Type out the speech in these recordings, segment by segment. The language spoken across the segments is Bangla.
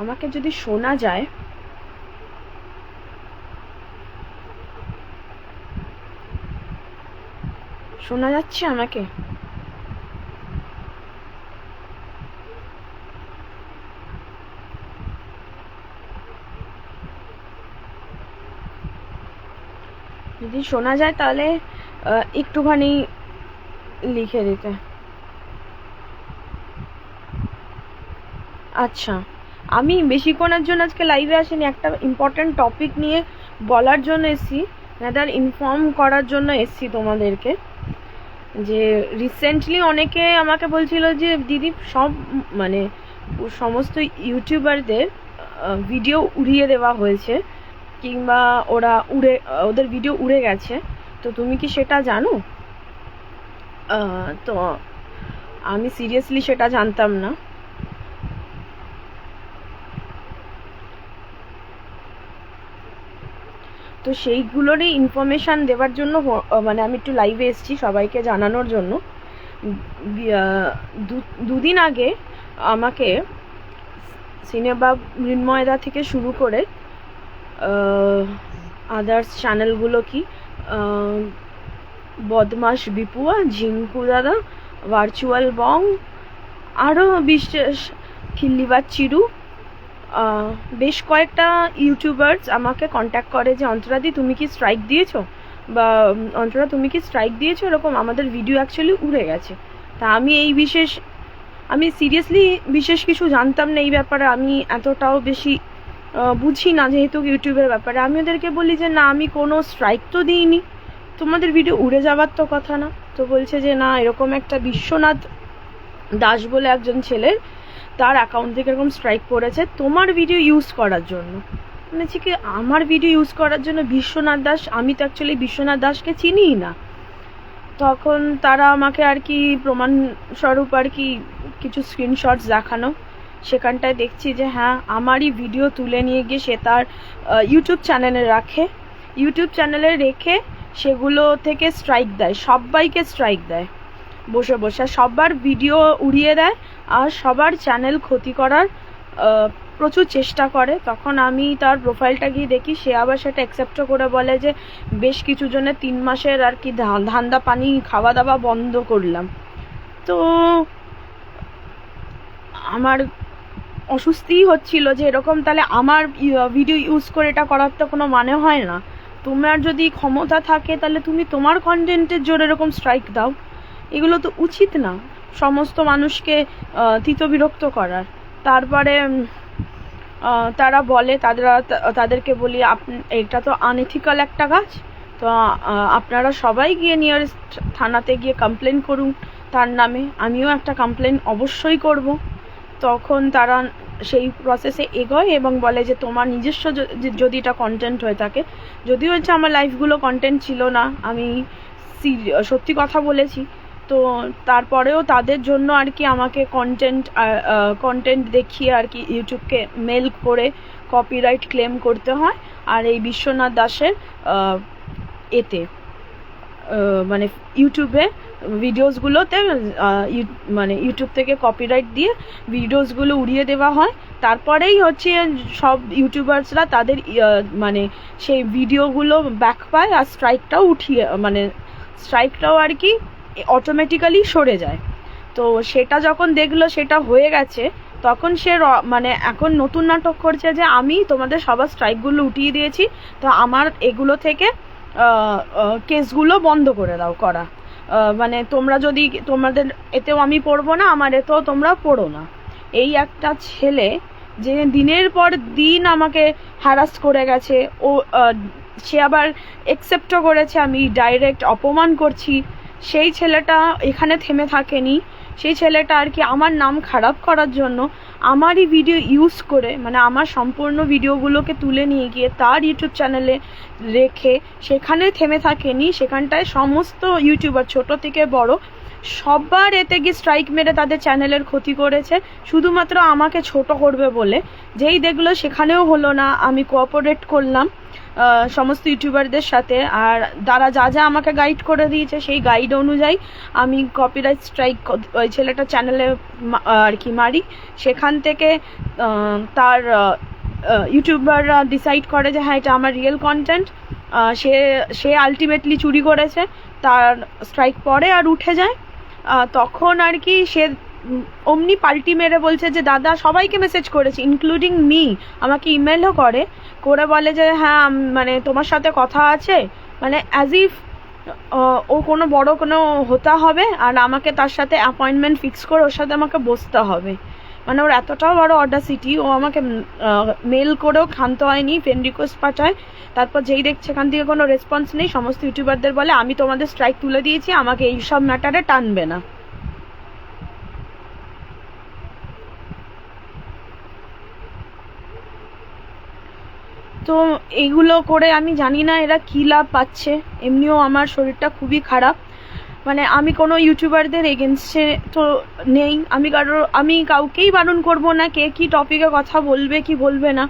আমাকে যদি শোনা যায়, শোনা যাচ্ছে আমাকে? যদি শোনা যায় তাহলে একটুখানি লিখে দিতে। আচ্ছা, আমি বেশিক্ষণের জন্য আজকে লাইভে আসিনি, একটা ইম্পর্ট্যান্ট টপিক নিয়ে বলার জন্য এসছি, রাদার ইনফর্ম করার জন্য এসছি তোমাদেরকে। যে রিসেন্টলি অনেকে আমাকে বলছিল যে দিদি সব মানে সমস্ত ইউটিউবারদের ভিডিও উড়িয়ে দেওয়া হয়েছে, কিংবা ওদের ভিডিও উড়ে গেছে, তো তুমি কি সেটা জানো? তো আমি সিরিয়াসলি সেটা জানতাম না। তো সেইগুলোরই ইনফরমেশান দেওয়ার জন্য মানে আমি একটু লাইভে এসেছি সবাইকে জানানোর জন্য। দুদিন আগে আমাকে সিনেমা মৃন্ময়দা থেকে শুরু করে আদার্স চ্যানেলগুলো কি বদমাস বিপুয়া, ঝিঙ্কু দাদা, ভার্চুয়াল বং, আরও বিশেষ খিল্লিবার চিরু, বেশ কয়েকটা ইউটিউবার্স আমাকে কন্ট্যাক্ট করে যে অন্তরাদি তুমি কি স্ট্রাইক দিয়েছো, বা অন্তরা তুমি কি স্ট্রাইক দিয়েছো, এরকম আমাদের ভিডিও অ্যাকচুয়ালি উড়ে গেছে। তা আমি সিরিয়াসলি বিশেষ কিছু জানতাম না এই ব্যাপারে, আমি এতটাও বেশি বুঝি না যেহেতু ইউটিউবের ব্যাপারে। আমি ওদেরকে বলি যে না, আমি কোনো স্ট্রাইক তো দিইনি, তোমাদের ভিডিও উড়ে যাওয়ার তো কথা না। তো বলছে যে না, এরকম একটা বিশ্বনাথ দাস বলে একজন ছেলের, তার অ্যাকাউন্ট থেকে এরকম স্ট্রাইক করেছে তোমার ভিডিও ইউজ করার জন্য। বলেছি কি আমার ভিডিও ইউজ করার জন্য বিশ্বনাথ দাস? আমি তো অ্যাকচুয়ালি বিশ্বনাথ দাসকে চিনিই না। তখন তারা আমাকে আর কি প্রমাণস্বরূপ আর কি কিছু স্ক্রিনশটস দেখানো, সেখানটায় দেখছি যে হ্যাঁ, আমারই ভিডিও তুলে নিয়ে গিয়ে সে তার ইউটিউব চ্যানেলে রেখে সেগুলো থেকে স্ট্রাইক দেয়, সবাইকে স্ট্রাইক দেয় বসে বসে, সবার ভিডিও উড়িয়ে দেয় আর সবার চ্যানেল ক্ষতি করার প্রচুর চেষ্টা করে। তখন আমি তার প্রোফাইলটা গিয়ে দেখি, সে আবার সেটা অ্যাকসেপ্টও করে বলে যে বেশ কিছু জনের 3 মাসের আর কি ধান্দা পানি খাওয়া দাওয়া বন্ধ করলাম। তো আমার অস্বস্তিই হচ্ছিল যে এরকম তাহলে আমার ভিডিও ইউজ করে এটা করার তো কোনো মানে হয় না। তোমার যদি ক্ষমতা থাকে তাহলে তুমি তোমার কন্টেন্টের জোরে এরকম স্ট্রাইক দাও, এগুলো তো উচিত না সমস্ত মানুষকে তিতবিরক্ত করার। তারপরে তারা বলে, তাদেরকে বলি এটা তো আনএথিক্যাল একটা কাজ, তো আপনারা সবাই গিয়ে নিয়ারেস্ট থানাতে গিয়ে কমপ্লেন করুন তার নামে, আমিও একটা কমপ্লেন অবশ্যই করব। তখন তারা সেই প্রসেসে এগোয় এবং বলে যে তোমার নিজস্ব যদি এটা কন্টেন্ট হয়ে থাকে, যদিও হচ্ছে আমার লাইফগুলো কন্টেন্ট ছিল না, আমি সত্যি কথা বলেছি, তো তারপরেও তাদের জন্য আর কি আমাকে কন্টেন্ট দেখিয়ে আর কি ইউটিউবকে মেল করে কপিরাইট ক্লেম করতে হয়। আর এই বিশ্বনাথ দাসের এতে মানে ইউটিউবে ভিডিওসগুলোতে মানে ইউটিউব থেকে কপিরাইট দিয়ে ভিডিওসগুলো উড়িয়ে দেওয়া হয়। তারপরেই হচ্ছে সব ইউটিউবার্সরা তাদের মানে সেই ভিডিওগুলো ব্যাক পায় আর স্ট্রাইকটাও আর কি অটোমেটিক্যালি সরে যায়। তো সেটা যখন দেখলো সেটা হয়ে গেছে, তখন সে মানে এখন নতুন নাটক করছে যে আমি তোমাদের সবার স্ট্রাইকগুলো উঠিয়ে দিয়েছি, তো আমার এগুলো থেকে কেসগুলো বন্ধ করে দাও করা, মানে তোমরা যদি তোমাদের এতেও আমি পড়বো না, আমার এতেও তোমরা পড়ো না। এই একটা ছেলে যে দিনের পর দিন আমাকে হ্যারাস করে গেছে, সে আবার অ্যাকসেপ্টও করেছে আমি ডাইরেক্ট অপমান করছি, সেই ছেলেটা এখানে থেমে থাকেনি। সেই ছেলেটা আর কি আমার নাম খারাপ করার জন্য আমারই ভিডিও ইউজ করে, মানে আমার সম্পূর্ণ ভিডিওগুলোকে তুলে নিয়ে গিয়ে তার ইউটিউব চ্যানেলে রেখে সেখানে থেমে থাকেনি, সেখানটায় সমস্ত ইউটিউবার ছোট থেকে বড় সবার এতে গিয়ে স্ট্রাইক মেরে তাদের চ্যানেলের ক্ষতি করেছে, শুধুমাত্র আমাকে ছোট করবে বলে। যেই দেখলো সেখানেও হলো না, আমি কোঅপারেট করলাম, সমস্ত ইউটিউবারদের সাথে, আর তারা যা যা আমাকে গাইড করে দিয়েছে সেই গাইড অনুযায়ী আমি কপিরাইট স্ট্রাইক ওই ছেলেটার চ্যানেলে আর কি মারি। সেখান থেকে তার ইউটিউবাররা ডিসাইড করে যে হ্যাঁ এটা আমার রিয়েল কন্টেন্ট, সে আলটিমেটলি চুরি করেছে, তার স্ট্রাইক পড়ে আর উঠে যায়। তখন আর কি সে অমনি পাল্টি মেরে বলছে যে দাদা সবাইকে মেসেজ করেছে ইনক্লুডিং মি, আমাকে ইমেলও করে বলে যে হ্যাঁ মানে তোমার সাথে কথা আছে, মানে অ্যাজ ইফ ও কোনো বড় কোনো হতা হবে আর আমাকে তার সাথে অ্যাপয়েন্টমেন্ট ফিক্স করে ওর সাথে আমাকে বসতে হবে। মানে ওর এতটাও বড় অডাসিটি, ও আমাকে মেল করেও ক্ষান্ত হয়নি, ফ্রেন্ড রিকোয়েস্ট পাঠায়, তারপর যেই দেখছে এখান থেকে কোনো রেসপন্স নেই সমস্ত ইউটিউবারদের বলে আমি তোমাদের স্ট্রাইক তুলে দিয়েছি, আমাকে এইসব ম্যাটারে টানবে না। তো এইগুলো করে আমি জানি না এরা কী লাভ পাচ্ছে। এমনিও আমার শরীরটা খুবই খারাপ, মানে আমি কোনো ইউটিউবারদের এগেনস্টে তো নেই, আমি কাউকেই বারণ করব না কে কী টপিকে কথা বলবে কি বলবে না,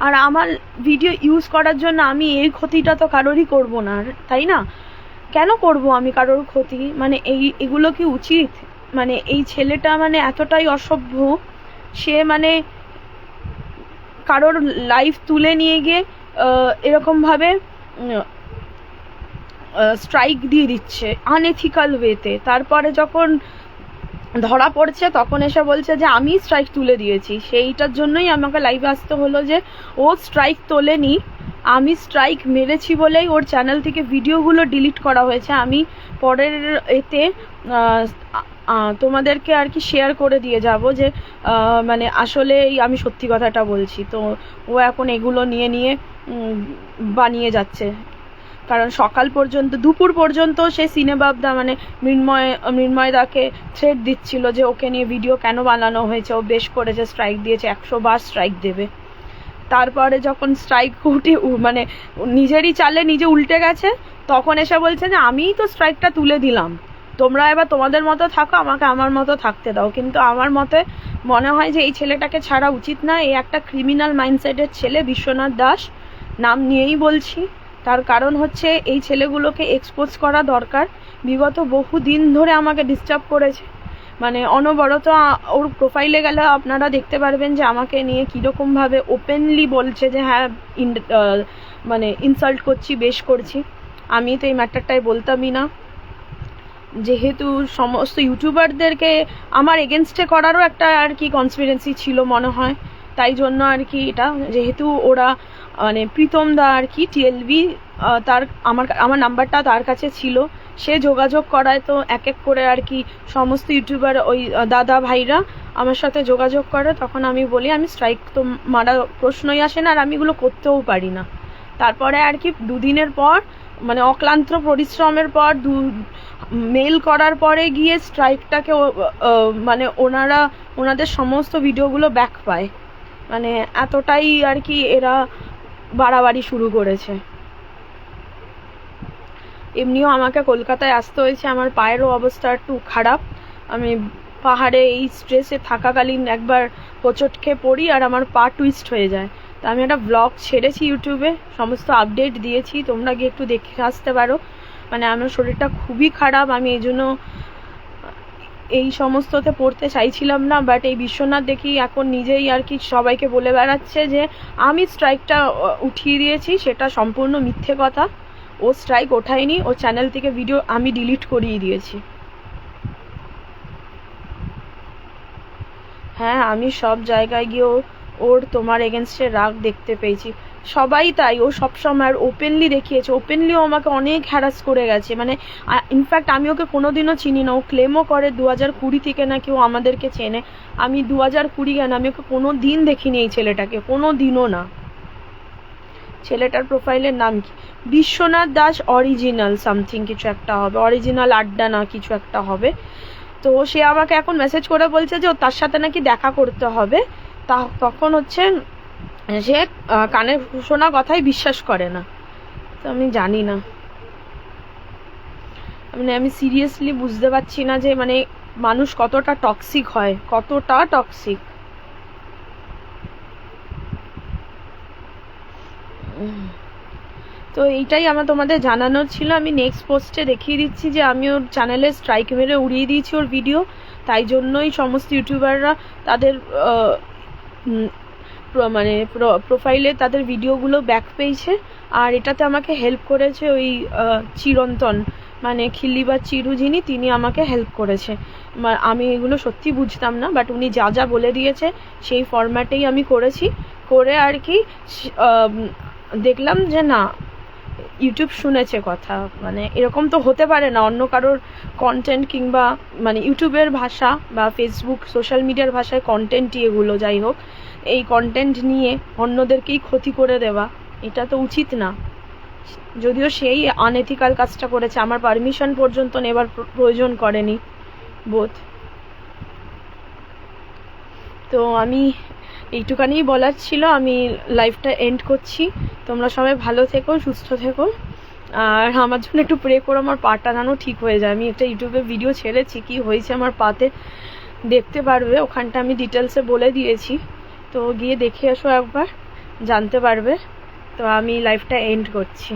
আর আমার ভিডিও ইউজ করার জন্য আমি এই ক্ষতিটা তো কারোরই করব না, তাই না? কেন করব আমি কারোর ক্ষতি? মানে এগুলো কি উচিত? মানে এই ছেলেটা মানে এতটাই অসভ্য, সে মানে কারোর লাইফ তুলে নিয়ে গিয়ে এরকমভাবে স্ট্রাইক দিয়ে দিচ্ছে আনএথিক্যাল ওয়েতে। তারপরে যখন ধরা পড়ছে তখন এসে বলছে যে আমি স্ট্রাইক তুলে দিয়েছি। সেইটার জন্যই আমাকে লাইভে আসতে হলো যে ও স্ট্রাইক তোলেনি, আমি স্ট্রাইক মেরেছি বলেই ওর চ্যানেল থেকে ভিডিওগুলো ডিলিট করা হয়েছে। আমি পরের এতে তোমাদেরকে আর কি শেয়ার করে দিয়ে যাব যে মানে আসলেই আমি সত্যি কথাটা বলছি। তো ও এখন এগুলো নিয়ে বানিয়ে যাচ্ছে, কারণ সকাল পর্যন্ত দুপুর পর্যন্ত সে সিনেবাবদা মানে মৃন্ময়দাকে থ্রেট দিচ্ছিল যে ওকে নিয়ে ভিডিও কেন বানানো হয়েছে, ও বেশ করেছে স্ট্রাইক দিয়েছে, 100 বার স্ট্রাইক দেবে। তারপরে যখন স্ট্রাইক উঠে মানে নিজেরই চালে নিজে উল্টে গেছে, তখন এসে বলছে যে আমিই তো স্ট্রাইকটা তুলে দিলাম, তোমরা এবার তোমাদের মতো থাকো, আমাকে আমার মতো থাকতে দাও। কিন্তু আমার মতে মনে হয় যে এই ছেলেটাকে ছাড়া উচিত না। এই একটা ক্রিমিনাল মাইন্ডসেটের ছেলে, বিশ্বনাথ দাস নাম নিয়েই বলছি। তার কারণ হচ্ছে এই ছেলেগুলোকে এক্সপোজ করা দরকার। বিগত বহু দিন ধরে আমাকে ডিস্টার্ব করেছে, মানে অনবরত। ওর প্রোফাইলে গেলে আপনারা দেখতে পারবেন যে আমাকে নিয়ে কীরকমভাবে ওপেনলি বলছে যে হ্যাঁ মানে ইনসাল্ট করছি, বেশ করছি। আমি তো এই ম্যাটারটাই বলতামই না, যেহেতু সমস্ত ইউটিউবারদেরকে আমার এগেনস্টে করারও একটা আর কি কনস্পিরেন্সি ছিল মনে হয়, তাই জন্য আর কি এটা, যেহেতু ওরা মানে প্রীতম দা আর কি টিএলবি, তার আমার নাম্বারটা তার কাছে ছিল, সে যোগাযোগ করায়। তো এক এক করে আর কি সমস্ত ইউটিউবার ওই দাদা ভাইরা আমার সাথে যোগাযোগ করে, তখন আমি বলি আমি স্ট্রাইক তো মারা প্রশ্নই আসে না, আর আমি এগুলো করতেও পারি না। তারপরে আর কি দুদিনের পর মানে অক্লান্ত পরিশ্রমের পর মেল করার পরে গিয়ে স্ট্রাইকটাকে মানে ওনাদের সমস্ত ভিডিওগুলো ব্যাক পায়। মানে এতটাই আর কি এরা বাড়াবাড়ি শুরু করেছে। এমনিও আমাকে কলকাতায় আসতে হয়েছে, আমার পায়েরও অবস্থা একটু খারাপ। আমি পাহাড়ে এই স্ট্রেসে থাকাকালীন একবার হোঁচট খেয়ে পড়ি আর আমার পা টুইস্ট হয়ে যায়। তো আমি একটা ব্লগ ছেড়েছি ইউটিউবে, সমস্ত আপডেট দিয়েছি, তোমরা গিয়ে একটু দেখে আসতে পারো। মানে আমার শরীরটা খুবই খারাপ, আমি এই জন্য এই সমস্ততে পড়তে চাইছিলাম না, বাট এই বিশ্বনাথ দেখি এখন নিজেই আর কি সবাইকে বলে বেড়াচ্ছে যে আমি স্ট্রাইকটা উঠিয়ে দিয়েছি। সেটা সম্পূর্ণ মিথ্যে কথা, ও স্ট্রাইক ওঠায়নি, ও চ্যানেল থেকে ভিডিও আমি ডিলিট করিয়ে দিয়েছি। হ্যাঁ, আমি সব জায়গায় গিয়েও ওর তোমার এগেনস্টে রাগ দেখতে পেয়েছি, সবাই তাই। ও সবসময় আর ওপেনলি দেখিয়েছে, ওপেনলিও আমাকে অনেক হ্যারাস করে গেছে। মানে ইনফ্যাক্ট আমি ওকে কোনোদিনও চিনি না, ও ক্লেমও করে 2020 থেকে নাকি ও আমাদেরকে চেনে। আমি 2020 কেন, আমি ওকে কোনো দিন দেখিনি এই ছেলেটাকে, কোনো দিনও না। ছেলেটার প্রোফাইলের নাম কি বিশ্বনাথ দাস অরিজিনাল সামথিং কিছু একটা হবে, অরিজিনাল আড্ডা না কিছু একটা হবে। তো সে আমাকে এখন মেসেজ করে বলছে যে ও তার সাথে নাকি দেখা করতে হবে। তখন হচ্ছে সে কানে শোনা কথাই বিশ্বাস করে না। তো আমি জানি না, মানে আমি সিরিয়াসলি বুঝতে পারছি না যে মানে মানুষ কতটা টক্সিক হয়, কতটা টক্সিক। তো এইটাই আমার তোমাদের জানানোর ছিল। আমি নেক্সট পোস্টে দেখিয়ে দিচ্ছি যে আমি ওর চ্যানেলে স্ট্রাইক মেরে উড়িয়ে দিয়েছি ওর ভিডিও, তাই জন্যই সমস্ত ইউটিউবাররা তাদের মানে প্রোফাইলে তাদের ভিডিওগুলো ব্যাক পেয়েছে। আর এটাতে আমাকে হেল্প করেছে ওই চিরন্তন, মানে খিল্লি বা চিরু যিনি, তিনি আমাকে হেল্প করেছে। আমি এগুলো সত্যি বুঝতাম না, বাট উনি যা যা বলে দিয়েছে সেই ফরম্যাটেই আমি করেছি। করে আর কি দেখলাম যে না, ইউটিউব শুনেছে কথা। মানে এরকম তো হতে পারে না অন্য কারোর কন্টেন্ট, কিংবা মানে ইউটিউবের ভাষা বা ফেসবুক সোশ্যাল মিডিয়ার ভাষায় কন্টেন্টই এগুলো, যাই হোক, এই কন্টেন্ট নিয়ে অন্যদেরকেই ক্ষতি করে দেওয়া এটা তো উচিত না। যদিও সেই আনএথিক্যাল কাজটা করেছে, আমার পারমিশন পর্যন্ত নেবার প্রয়োজন করেনি বোধ। তো আমি এইটুখানিই বলার ছিল, আমি লাইফটা এন্ড করছি। তোমরা সবাই ভালো থেকো, সুস্থ থেকো, আর আমার জন্য একটু প্রে করো আমার পাটা যেন ঠিক হয়ে যায়। আমি একটা ইউটিউবে ভিডিও ছেড়েছি, কি হয়েছে আমার পাতে দেখতে পারবে, ওখানটা আমি ডিটেলসে বলে দিয়েছি, তো গিয়ে দেখে এসো একবার, জানতে পারবে। তো আমি লাইফটা এন্ড করছি।